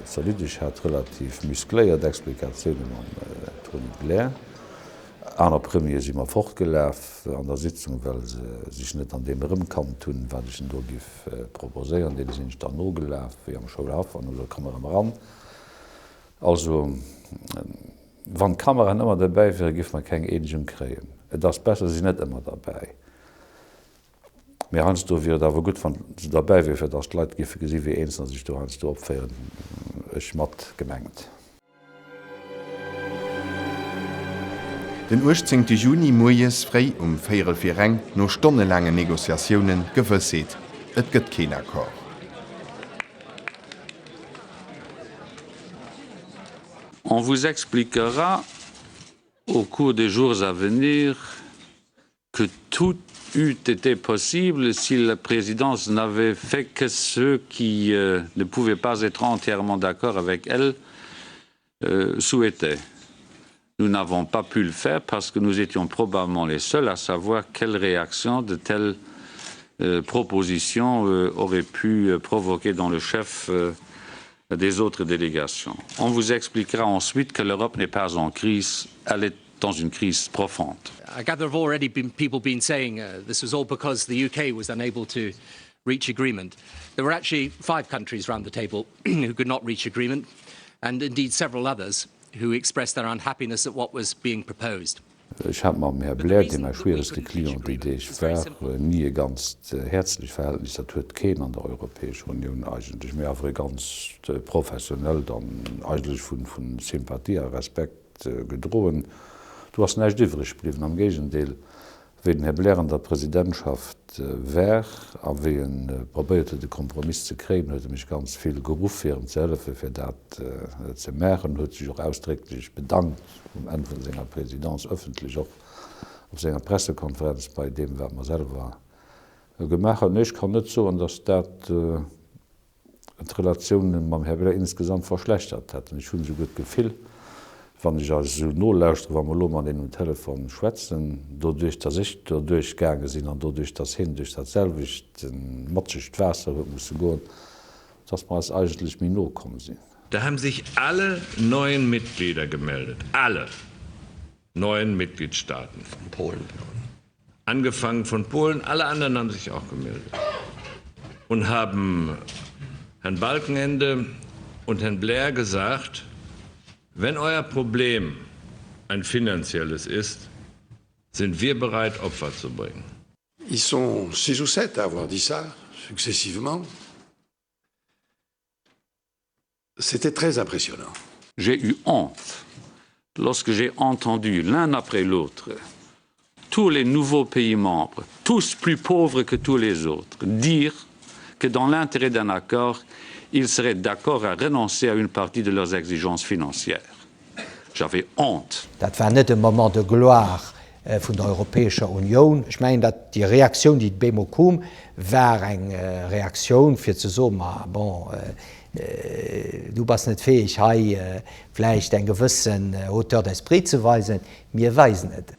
Solidisch hat relativ muskuläre Explikationen an Tony Blair. An der Premier sind wir fortgelaufen an der Sitzung, weil sie sich nicht an dem rumkommen tun, was ich da proposieren. Die sind dann nur gelaufen, wir haben schon laufen an der Kamera am Rand. Also, wann Kamera immer dabei wäre, gibt man keine Ähnlichkeit kriegen. Das ist besser, sie nicht immer dabei. Mir hast du wieder, da war gut, wenn sie dabei wäre, für das Leute gibt gesehen wie eins, dass ich da hast du abfeiern, ich matt gemengt. Den 18. Juni Moies frei 4:04 no stundenlange Negoziationen gewësset. Et gëtt kein Akkord. On vous expliquera au cours des jours à venir que tout eût été possible si la présidence n'avait fait que ceux qui ne pouvaient pas être entièrement d'accord avec elle souhaitaient. Nous n'avons pas pu le faire parce que nous étions probablement les seuls à savoir quelle réaction de telles propositions auraient pu provoquer dans le chef des autres délégations. On vous expliquera ensuite que l'Europe n'est pas en crise, elle est dans une crise profonde. I gather there have already been people been saying this was all because the UK was unable to reach agreement. There were actually 5 countries around the table who could not reach agreement, and indeed several others who expressed their unhappiness at what was being proposed. Ich habe mal Herr Blair, dem schwierigste Klient, die ich war, nie ganz herzlich Verhältnis hat kein an der Europäischen Union eigentlich mehr auf ganz professionell dann eigentlich von Sympathie und Respekt gedrohen. Du hast nicht übrig geblieben, am Gegenteil, wenn Herr Blair an der Präsidentschaft war, aber wenn probierte den Kompromiss zu kriegen, hat mich ganz viel gerufen zu helfen, für das zu machen, hat sich auch ausdrücklich bedankt am Ende von seiner Präsidenz öffentlich auch auf seiner Pressekonferenz, bei dem wir selber gemacht haben. Ich kann nicht so, dass das die Relationen mit Herrn Blair insgesamt verschlechtert hat. Und ich finde so gut gefühlt. Wenn ich als so nolauschte, wenn wir an den Telefon schwätzen, dadurch, dass ich dadurch gegangen bin und dadurch, dass hin durch das Selwicht den Matschig Wasser musste gehen, dass wir als eigentlich Minot kommen sind. Da haben sich alle neuen Mitglieder gemeldet. Alle neuen Mitgliedstaaten. Von Polen. Angefangen von Polen, alle anderen haben sich auch gemeldet. Und haben Herrn Balkenende und Herrn Blair gesagt, wenn euer Problem ein finanzielles ist, sind wir bereit, Opfer zu bringen. Ils sont 6 ou 7 à avoir dit ça, successivement. C'était très impressionnant. J'ai eu honte lorsque j'ai entendu l'un après l'autre tous les nouveaux pays membres, tous plus pauvres que tous les autres, dire que dans l'intérêt d'un accord, ils seraient d'accord à renoncer à une partie de leurs exigences financières. J'avais honte. Das war nicht ein Moment de gloire von der Europäischen Union. Ich meine, dass die Reaktion, die BMO kam, war eine Reaktion für zu sagen, bon, du bist nicht fähig, vielleicht einen gewissen Hauteur d'esprit zu weisen. Wir weisen nicht.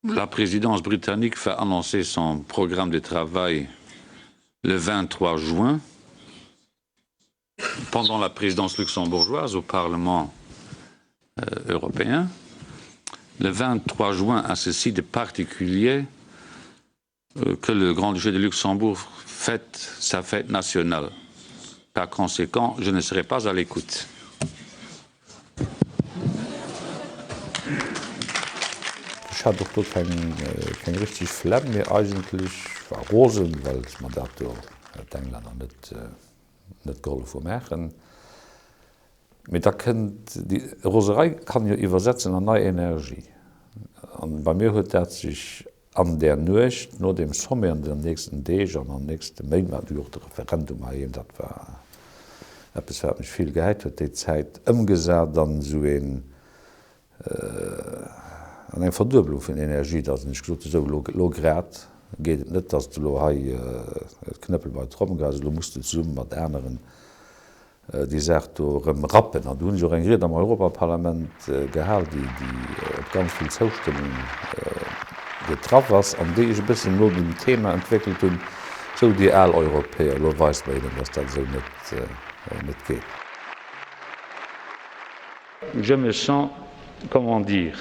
La présidence britannique fait annoncer son programme de travail le 23 juin, pendant la présidence luxembourgeoise au Parlement européen. Le 23 juin a ceci de particulier que le Grand-Duché de Luxembourg fête sa fête nationale. Par conséquent, je ne serai pas à l'écoute. Ich hatte doch kein richtig Flamm mehr eigentlich war Rosen, weil man dachte, Engländer nicht Gold vor machen. Mit die Roserei kann ja übersetzen an neue Energie. Und bei mir hat das sich an der Nacht, nur dem Sommer an der nächsten Tag und am nächsten Monat durch das Referendum das war etwas, was mich viel gehalten hat, die Zeit umgesagt, dann so an eng Verdubelung von Energie, dat ich gesagt, so lograt geht net, dass du Knöppel bei Trompengas, du musst summen mat Äneren, die sagt Rappen. Und du hast eng Rede am Europaparlament gehalt, die op ganz viel Zustimmung getroffen was, an die ich ein bisschen nur dem Thema entwickelt und so die Alleuropäer, lo weiß bei ihnen, dass das so nicht geht. Je me sens, comment dire,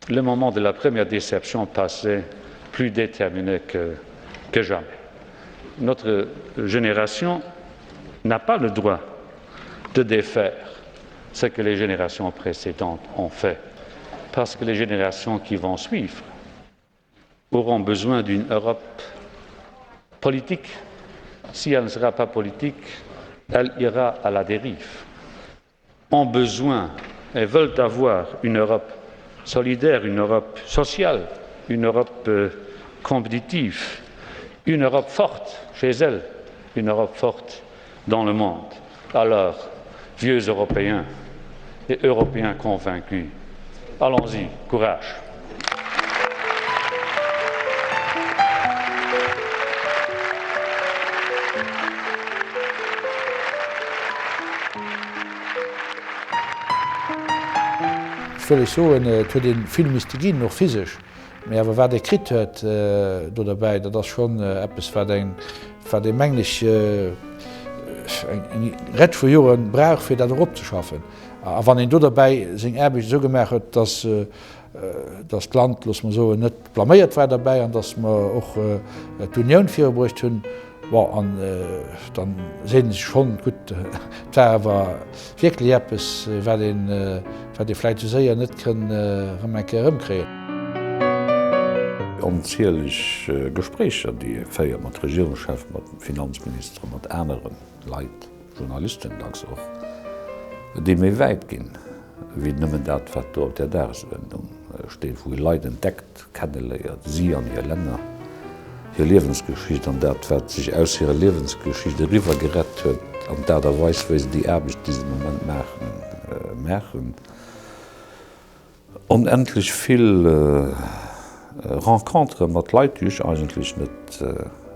le moment de la première déception passé plus déterminé que jamais. Notre génération n'a pas le droit de défaire ce que les générations précédentes ont fait, parce que les générations qui vont suivre auront besoin d'une Europe politique. Si elle ne sera pas politique, elle ira à la dérive. Ont besoin et veulent avoir une Europe solidaire, une Europe sociale, une Europe compétitive, une Europe forte chez elle, une Europe forte dans le monde. Alors, vieux Européens et Européens convaincus. Allons-y, courage. Völlig so to den Filmistgin noch physisch. Awer war de krit huet do dabei, dat das schon Appppes war de menglich Rett vu Joren brauch fir dat opzeschaffen. A wann en do dabei seg erbeg so gemerkt, dat das Land loss man so net blaméiert war dabei an dats ma och d'Union firbrucht hunn dann se schon gut war wirklich Appppes de Fleit zu séier net enke ëmkreen. Anzielech Gesprächer, die féier mat Regierungschef, mat Finanzminister, mat Äneren Leiit, Journalisten dags och, de méi wäit ginn, wie nëmmen dat wat op der Dareswendung steet, wo Leiit entdeckt, kennenléiert, sie an ihr Länder, hier Lebensgeschicht an dat wat sich aus ihrer Lebensgeschichte riwer gerett huet, an der weis wees die erbeg diesen Moment Märchen. Unendlich viel Rencontre mat Leiitich eigentlich net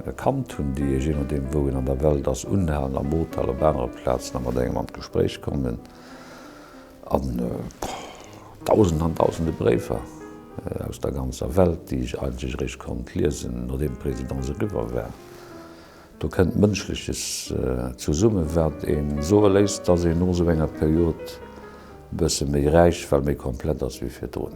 erkannt hunn, die je dem wo an der Welt ass unherren am Mot aller Berner Platz mat engem Gespräch kommen an tausende Briefer aus der ganzer Welt, die ich eigentlich rich kon lesen, no dem Präsident se riwer wär. Du kennt mënschliches zu Summe werd en so leist, dat se no so enger Period bësse méi reich, weil méi komplett ass wie fir droen.